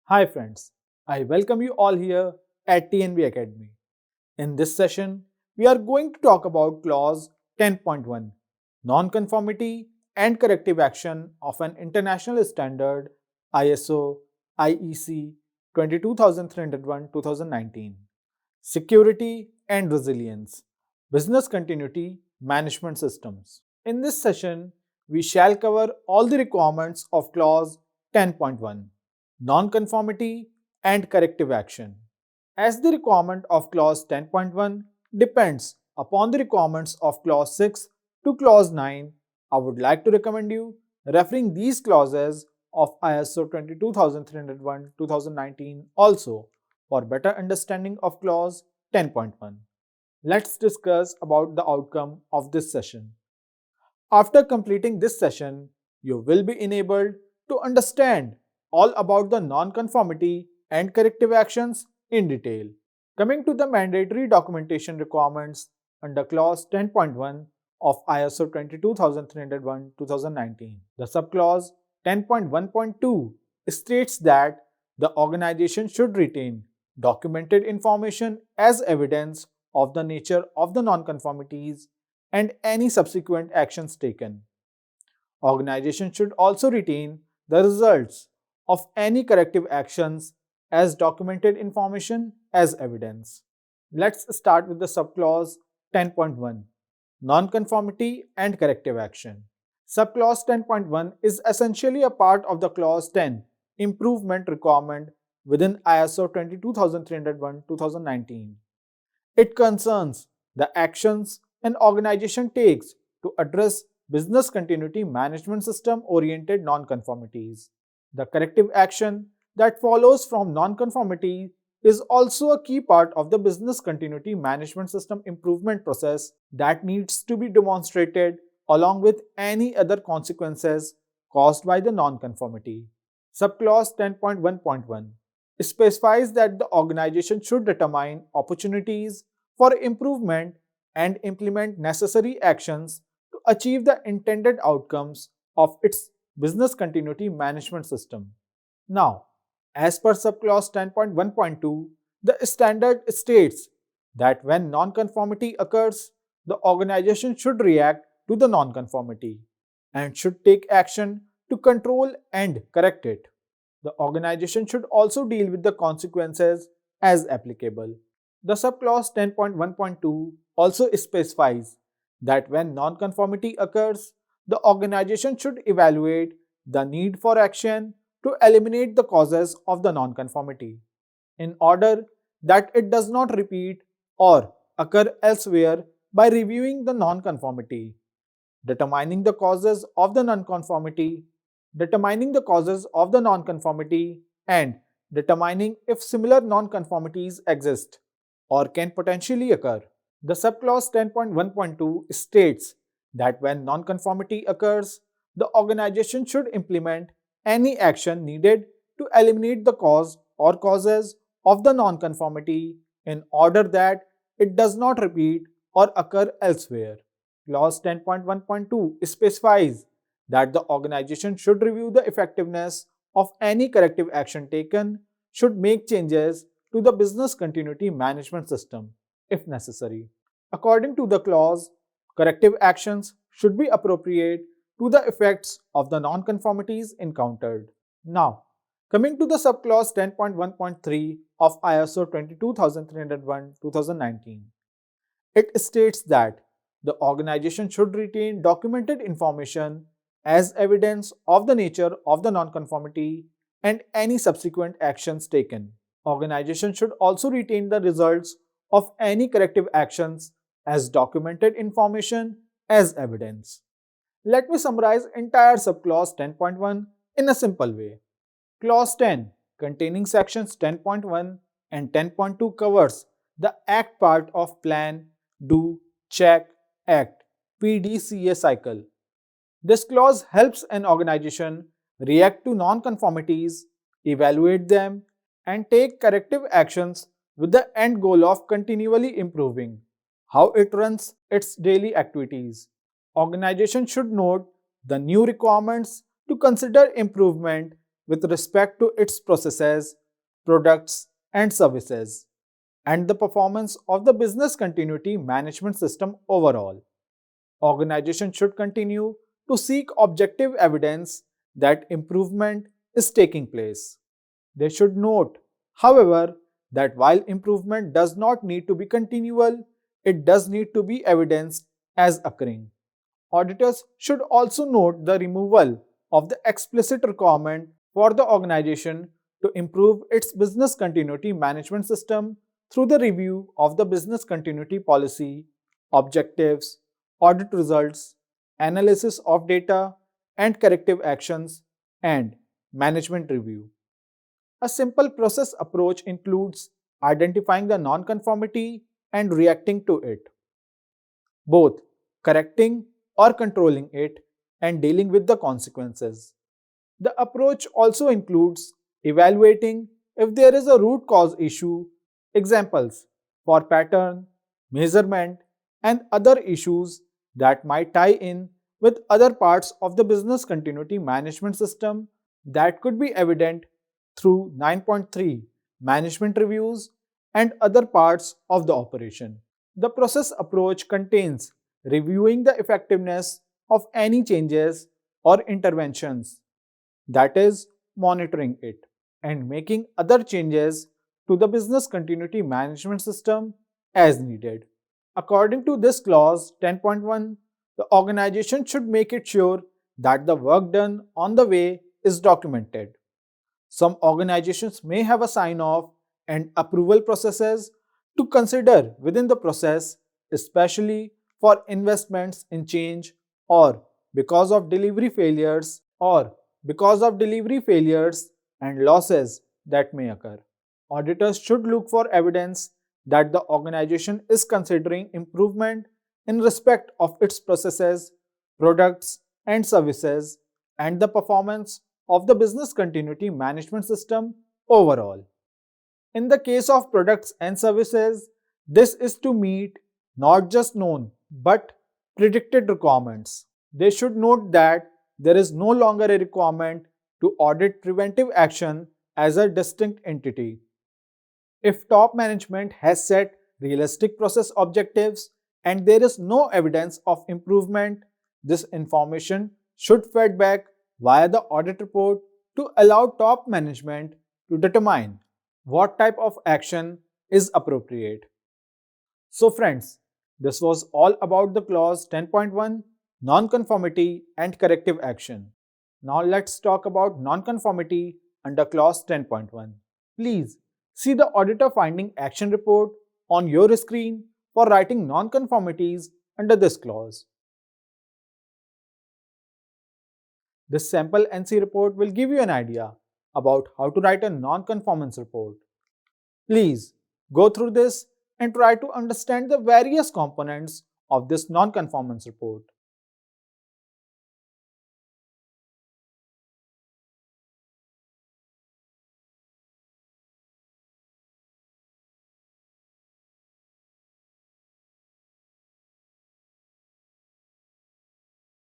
Hi friends, I welcome you all here at TNB Academy. In this session, we are going to talk about clause 10.1, Nonconformity and Corrective Action of an International Standard ISO IEC 22301-2019, Security and Resilience, Business Continuity Management Systems. In this session, we shall cover all the requirements of clause 10.1, Nonconformity and Corrective Action. As the requirement of clause 10.1 depends upon the requirements of clause 6 to clause 9, I would like to recommend you referring these clauses of ISO 22301-2019 also for better understanding of clause 10.1. Let's discuss about the outcome of this session. After completing this session, you will be enabled to understand all about the nonconformity and corrective actions in detail. Coming to the mandatory documentation requirements under clause 10.1 of ISO 22301-2019. The subclause 10.1.2 states that the organization should retain documented information as evidence of the nature of the nonconformities and any subsequent actions taken. Organization should also retain the results of any corrective actions as documented information as evidence. Let's start with the subclause 10.1, Nonconformity and Corrective Action. Subclause 10.1 is essentially a part of the clause 10, improvement requirement within ISO 22301-2019. It concerns the actions an organization takes to address business continuity management system oriented nonconformities. The corrective action that follows from nonconformity is also a key part of the business continuity management system improvement process that needs to be demonstrated along with any other consequences caused by the nonconformity. Subclause 10.1.1 specifies that the organization should determine opportunities for improvement and implement necessary actions to achieve the intended outcomes of its business continuity management system. Now, as per subclause 10.1.2, the standard states that when nonconformity occurs, the organization should react to the nonconformity and should take action to control and correct it. The organization should also deal with the consequences as applicable. The subclause 10.1.2 also specifies that when nonconformity occurs, the organization should evaluate the need for action to eliminate the causes of the nonconformity in order that it does not repeat or occur elsewhere by reviewing the nonconformity, determining the causes of the nonconformity, determining the causes of the nonconformity, and determining if similar nonconformities exist or can potentially occur. The subclause 10.1.2 states that when nonconformity occurs, the organization should implement any action needed to eliminate the cause or causes of the nonconformity in order that it does not repeat or occur elsewhere. Clause 10.1.2 specifies that the organization should review the effectiveness of any corrective action taken, should make changes to the business continuity management system if necessary. According to the clause, corrective actions should be appropriate to the effects of the nonconformities encountered. Now, coming to the subclause 10.1.3 of ISO 22301-2019, it states that the organization should retain documented information as evidence of the nature of the nonconformity and any subsequent actions taken. Organization should also retain the results of any corrective actions as documented information as evidence. Let me summarize entire subclause 10.1 in a simple way. Clause 10 containing sections 10.1 and 10.2 covers the act part of plan, do, check, act PDCA cycle. This clause helps an organization react to nonconformities, evaluate them, and take corrective actions with the end goal of continually improving how it runs its daily activities. Organization should note the new requirements to consider improvement with respect to its processes, products, and services, and the performance of the business continuity management system overall. Organizations should continue to seek objective evidence that improvement is taking place. They should note, however, that while improvement does not need to be continual, it does need to be evidenced as occurring. Auditors should also note the removal of the explicit requirement for the organization to improve its business continuity management system through the review of the business continuity policy, objectives, audit results, analysis of data and corrective actions, and management review. A simple process approach includes identifying the nonconformity and reacting to it, both correcting or controlling it, and dealing with the consequences. The approach also includes evaluating if there is a root cause issue, examples for pattern, measurement, and other issues that might tie in with other parts of the business continuity management system that could be evident through 9.3 management reviews and other parts of the operation. The process approach contains reviewing the effectiveness of any changes or interventions, that is, monitoring it, and making other changes to the business continuity management system as needed. According to this clause 10.1, the organization should make it sure that the work done on the way is documented. Some organizations may have a sign off and approval processes to consider within the process, especially for investments in change or because of delivery failures and losses that may occur. Auditors should look for evidence that the organization is considering improvement in respect of its processes, products, and services, and the performance of the business continuity management system overall. In the case of products and services, this is to meet not just known but predicted requirements. They should note that there is no longer a requirement to audit preventive action as a distinct entity. If top management has set realistic process objectives and there is no evidence of improvement, this information should fed back via the audit report to allow top management to determine what type of action is appropriate. So friends, this was all about the clause 10.1, nonconformity and corrective action. Now let's talk about nonconformity under clause 10.1. Please see the auditor finding action report on your screen for writing nonconformities under this clause. This sample NC report will give you an idea about how to write a nonconformance report. Please go through this and try to understand the various components of this nonconformance report.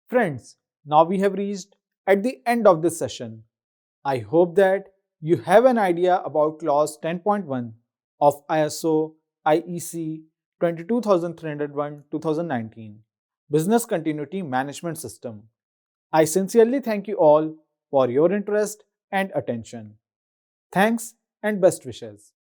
Friends, now we have reached at the end of this session. I hope that you have an idea about clause 10.1 of ISO IEC 22301-2019 Business Continuity Management System. I sincerely thank you all for your interest and attention. Thanks and best wishes.